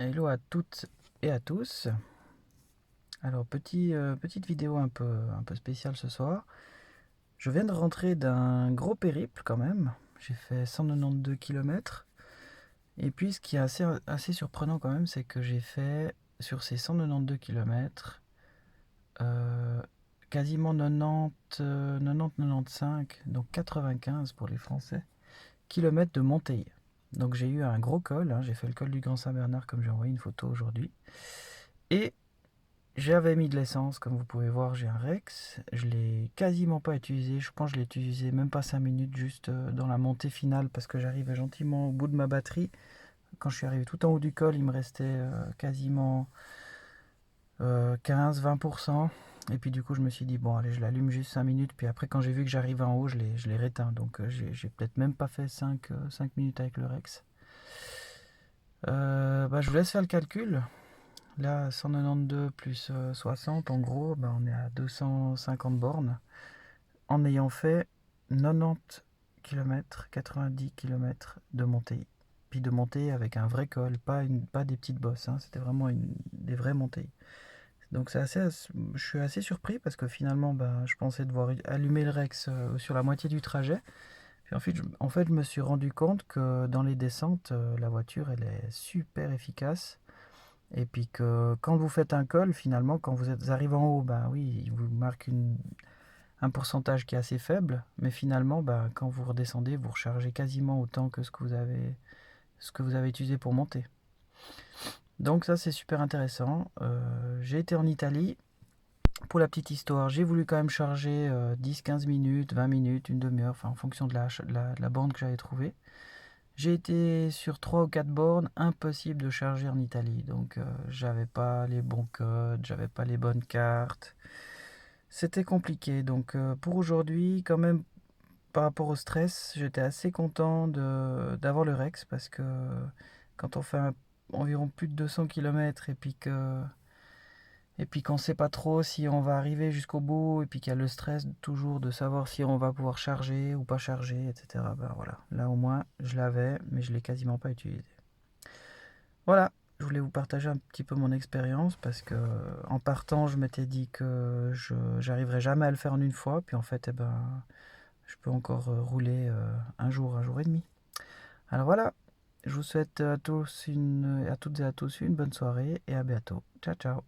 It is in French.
Hello à toutes et à tous. Alors petite vidéo un peu spéciale ce soir. Je viens de rentrer d'un gros périple quand même. J'ai fait 192 km. Et puis ce qui est assez surprenant quand même, c'est que j'ai fait sur ces 192 km quasiment 95, donc 95 pour les Français, kilomètres de montée. Donc j'ai eu un gros col, hein. J'ai fait le col du Grand Saint-Bernard comme j'ai envoyé une photo aujourd'hui. Et j'avais mis de l'essence, comme vous pouvez voir, j'ai un Rex. Je l'ai quasiment pas utilisé. Je pense que je l'ai utilisé même pas 5 minutes, juste dans la montée finale, parce que j'arrivais gentiment au bout de ma batterie. Quand je suis arrivé tout en haut du col, il me restait quasiment 15-20%. Et puis du coup, je me suis dit, bon, allez, je l'allume juste 5 minutes. Puis après, quand j'ai vu que j'arrivais en haut, je l'ai réteint. Donc j'ai peut-être même pas fait 5 minutes avec le Rex. Je vous laisse faire le calcul. Là, 192 plus 60, en gros, on est à 250 bornes en ayant fait 90 km, 90 km de montée. Puis de montée avec un vrai col, pas des petites bosses, hein, c'était vraiment des vraies montées. Donc je suis assez surpris parce que finalement, je pensais devoir allumer le Rex sur la moitié du trajet. Puis en fait, je me suis rendu compte que dans les descentes, la voiture, elle est super efficace. Et puis que quand vous faites un col, finalement, quand vous arrivez en haut, oui, il vous marque un pourcentage qui est assez faible, mais finalement, quand vous redescendez, vous rechargez quasiment autant que ce que vous avez utilisé pour monter. Donc ça, c'est super intéressant. J'ai été en Italie. Pour la petite histoire, j'ai voulu quand même charger 10-15 minutes, 20 minutes, une demi-heure, enfin en fonction de la bande que j'avais trouvée. J'ai été sur 3 ou 4 bornes, impossible de charger en Italie. Donc j'avais pas les bons codes, j'avais pas les bonnes cartes. C'était compliqué. Donc pour aujourd'hui, quand même, par rapport au stress, j'étais assez content d'avoir le Rex parce que quand on fait environ plus de 200 km et puis qu'on ne sait pas trop si on va arriver jusqu'au bout, et puis qu'il y a le stress toujours de savoir si on va pouvoir charger ou pas charger, etc. Voilà, là au moins je l'avais, mais je ne l'ai quasiment pas utilisé. Voilà, je voulais vous partager un petit peu mon expérience parce que en partant, je m'étais dit que je j'arriverais jamais à le faire en une fois, puis en fait, je peux encore rouler un jour et demi. Alors voilà, je vous souhaite à toutes et à tous une bonne soirée et à bientôt. Ciao ciao.